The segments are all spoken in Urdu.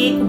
1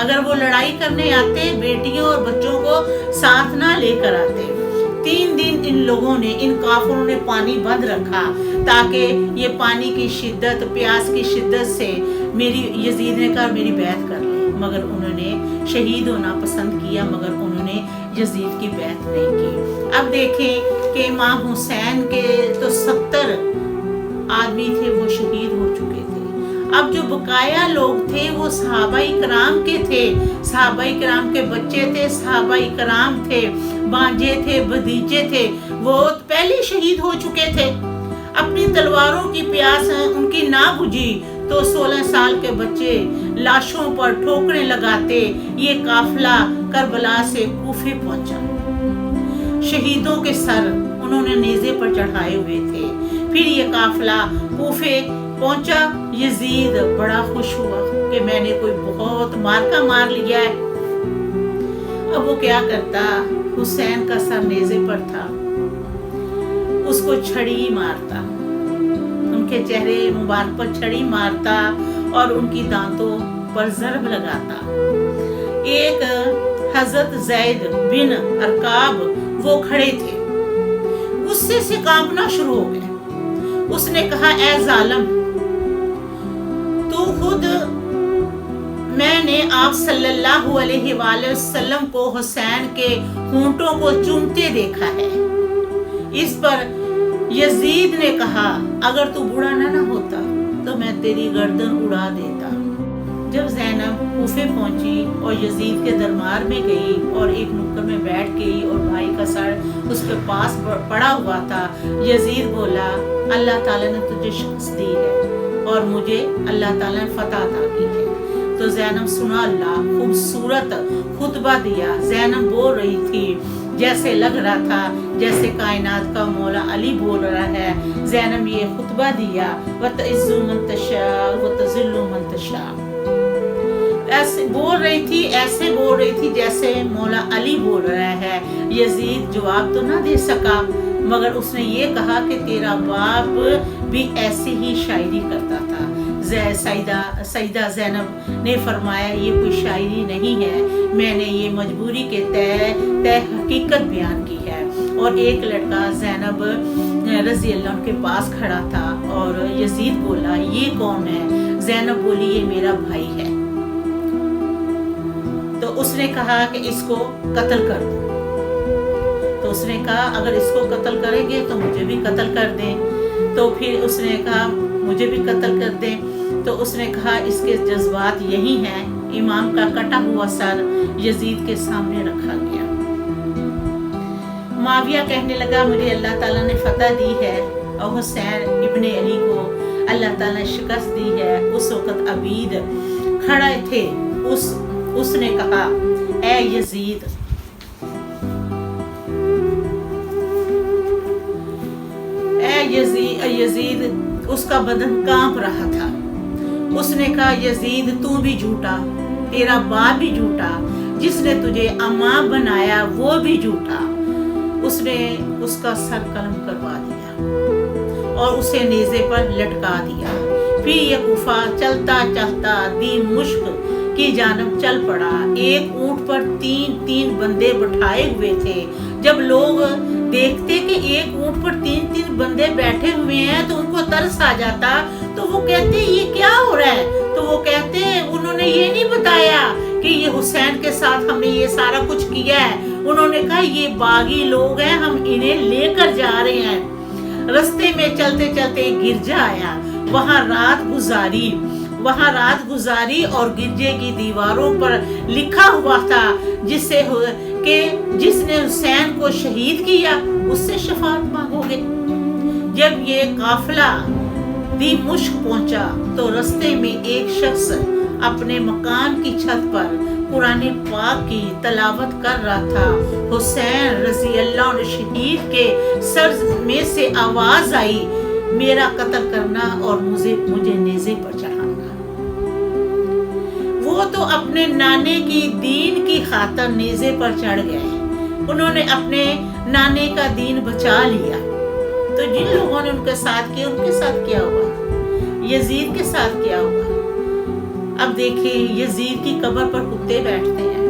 اگر وہ لڑائی کرنے آتے بیٹیوں اور بچوں کو ساتھ نہ لے کر آتے۔ 3 دن ان لوگوں نے، ان کافروں نے پانی بند رکھا تاکہ یہ پانی کی شدت، پیاس کی شدت سے یزید نے کہا میری بیعت کر لے، مگر انہوں نے شہید ہونا پسند کیا، مگر انہوں نے یزید کی بیعت نہیں کی۔ اب دیکھیں کہ امام حسین کے تو 70 آدمی تھے وہ شہید ہو چکے تھے۔ اب جو بقایا لوگ تھے وہ صحابہ کرام کے تھے، صحابہ کرام کے بچے تھے، صحابہ کرام تھے، بانجے تھے، بھتیجے تھے، وہ پہلے شہید ہو چکے تھے۔ اپنی تلواروں کی پیاس ان کی نہ بجھی تو 16 سال کے بچے لاشوں پر ٹھوکریں لگاتے یہ قافلہ کربلا سے کوفے پہنچا۔ شہیدوں کے سر انہوں نے نیزے پر چڑھائے ہوئے تھے۔ پھر یہ قافلہ کوفے پہنچا۔ یزید بڑا خوش ہوا کہ میں نے کوئی بہت مارکا مار لیا ہے۔ اب وہ کیا کرتا، حسین کا سر نیزے پر تھا، اس کو چھڑی مارتا، ان کے چہرے مبارک پر چھڑی مارتا اور ان کی دانتوں پر ضرب لگاتا۔ ایک حضرت زید بن ارقاب وہ کھڑے تھے، غصے سے کانپنا شروع ہو گئے۔ اس نے کہا اے ظالم، تو خود میں نے آپ صلی اللہ علیہ وآلہ وسلم کو حسین کے ہونٹوں کو چومتے دیکھا ہے۔ اس پر یزید نے کہا اگر تو بوڑھا نہ ہوتا تو میں تیری گردن اڑا دیتا۔ جب زینب کوفے پہنچی اور یزید کے دربار میں گئی اور ایک نکر میں بیٹھ گئی اور بھائی کا سر اس کے پاس پڑا ہوا تھا، یزید بولا اللہ تعالیٰ نے تجھے شکست دی ہے اور مجھے اللہ تعالیٰ نے فتح عطا کی ہے۔ تو زینب سنا اللہ، خوبصورت خطبہ دیا۔ زینب بول رہی تھی جیسے لگ رہا تھا جیسے کائنات کا مولا علی بول رہا ہے۔ زینب یہ خطبہ دیا وَتَعِزُّ مَن تَشَاءُ وَتَذِلُّ مَن تَشَاءُ، ایسے بول رہی تھی جیسے مولا علی بول رہا ہے۔ یزید جواب تو نہ دے سکا، مگر اس نے یہ کہا کہ تیرا باپ بھی ایسی ہی شاعری کرتا تھا۔ سیدہ زینب نے فرمایا یہ کوئی شاعری نہیں ہے، میں نے یہ مجبوری کے تئیں حقیقت بیان کی ہے۔ اور ایک لڑکا زینب رضی اللہ عنہ کے پاس کھڑا تھا اور یزید بولا یہ کون ہے؟ زینب بولی یہ میرا بھائی ہے۔ تو اس نے کہا کہ اس کو قتل کر دو۔ تو اس نے کہا اگر اس کو قتل کریں گے تو مجھے بھی قتل کر دیں۔ تو پھر اس نے کہا مجھے بھی قتل کر دیں۔ تو اس نے کہا اس کے جذبات یہی ہیں۔ امام کا کٹا ہوا سر یزید کے سامنے رکھا گیا۔ معاویہ کہنے لگا مجھے اللہ تعالیٰ نے فتح دی ہے اور حسین ابن علی کو اللہ تعالیٰ نے شکست دی ہے۔ اس وقت عبید کھڑے تھے۔ اس نے کہا اے یزید، یزید اس کا بدن کانپ رہا تھا۔ اس نے کہا یزید تو بھی جھوٹا، تیرا باپ بھی جھوٹا، جس نے تجھے امام بنایا وہ بھی جھوٹا۔ اس نے اس کا سر قلم کروا دیا اور اسے نیزے پر لٹکا دیا۔ پھر یہ کوفہ چلتا چلتا دمشق کی جانب چل پڑا۔ ایک اونٹ پر 3 بندے بٹھائے ہوئے تھے۔ جب لوگ دیکھتے کہ ایک اونٹ پر 3 بندے بیٹھے ہوئے ہیں تو ان کو ترس آ جاتا، تو وہ کہتے یہ کیا ہو رہا ہے؟ تو وہ کہتے انہوں نے یہ نہیں بتایا کہ یہ حسین کے ساتھ ہم نے یہ سارا کچھ کیا ہے۔ انہوں نے کہا یہ باغی لوگ ہیں، ہم انہیں لے کر جا رہے ہیں۔ رستے میں چلتے چلتے گرجا آیا، وہاں رات گزاری اور گرجے کی دیواروں پر لکھا ہوا تھا جس نے حسین کو شہید کیا اس سے شفاعت مانگو گے۔ جب یہ قافلہ دمشق پہنچا تو رستے میں ایک شخص اپنے مکان کی چھت پر قرآن پاک کی تلاوت کر رہا تھا۔ حسین رضی اللہ عنہ شہید کے سر میں سے آواز آئی میرا قتل کرنا اور مجھے نیزے پر چڑھانا۔ وہ تو اپنے نانے کی دین کی خاطر نیزے پر چڑھ گئے، انہوں نے اپنے نانے کا دین بچا لیا۔ تو جن لوگوں نے ان کے ساتھ کیا، ان کے ساتھ کیا ہوا؟ یزید کے ساتھ کیا ہوا؟ اب دیکھیں یزید کی قبر پر کتے بیٹھتے ہیں.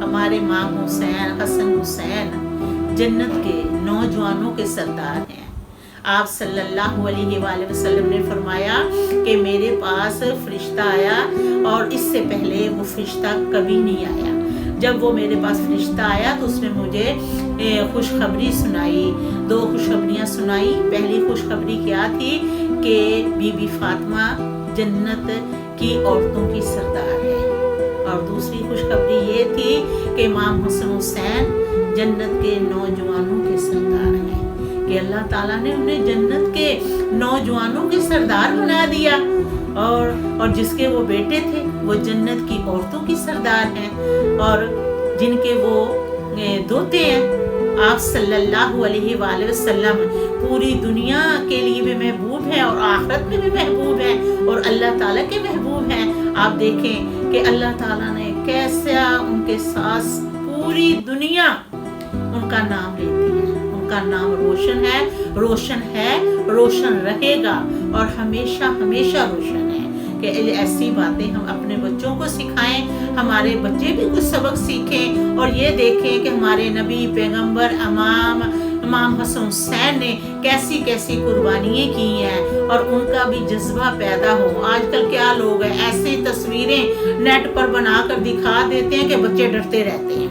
ہمارے امام حسین حسن حسین جنت کے نوجوانوں کے سردار ہیں. آپ صلی اللہ علیہ وآلہ وسلم نے فرمایا کہ میرے پاس فرشتہ آیا اور اس سے پہلے وہ فرشتہ کبھی نہیں آیا. جب وہ میرے پاس فرشتہ آیا تو اس نے مجھے خوشخبری سنائی. 2 خوشخبریاں سنائی. پہلی خوشخبری کیا تھی کہ بی بی فاطمہ جنت کی عورتوں کی سردار ہے، اور دوسری خوشخبری یہ تھی کہ امام حسن حسین جنت کے نوجوانوں کے سردار ہیں، کہ اللہ تعالیٰ نے انہیں جنت کے نوجوانوں کے سردار بنا دیا، اور جس کے وہ بیٹے تھے وہ جنت کی عورتوں کی سردار ہیں، اور جن کے وہ دوتے ہیں. آپ صلی اللہ علیہ وآلہ وسلم پوری دنیا کے لیے بھی محبوب ہیں اور آخرت میں بھی محبوب ہیں اور اللہ تعالیٰ کے محبوب ہیں. آپ دیکھیں کہ اللہ تعالیٰ نے کیسا ان کے ساتھ پوری دنیا ان کا نام لیتی ہے. ان کا نام روشن ہے، روشن ہے، روشن رہے گا اور ہمیشہ ہمیشہ روشن ہے. کہ ایسی باتیں ہم اپنے بچوں کو سکھائیں، ہمارے بچے بھی کچھ سبق سیکھیں اور یہ دیکھیں کہ ہمارے نبی پیغمبر امام حسن حسین نے کیسی کیسی قربانیاں کی ہیں اور ان کا بھی جذبہ پیدا ہو. آج کل کیا لوگ ہیں ایسی تصویریں نیٹ پر بنا کر دکھا دیتے ہیں کہ بچے ڈرتے رہتے ہیں.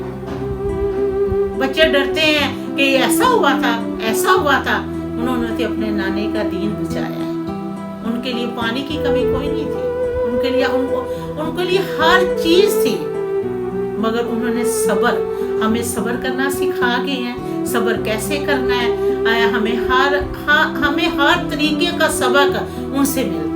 بچے ڈرتے ہیں کہ یہ ایسا ہوا تھا، ایسا ہوا تھا. انہوں نے اپنے نانے کا دین بچایا ہے. ان کے لیے پانی کی کمی کوئی نہیں تھی، ان کے لیے ہر چیز تھی، مگر انہوں نے ہمیں صبر کرنا سکھا گئے ہیں. صبر کیسے کرنا ہے ہمیں ہر طریقے کا سبق ان سے ملتا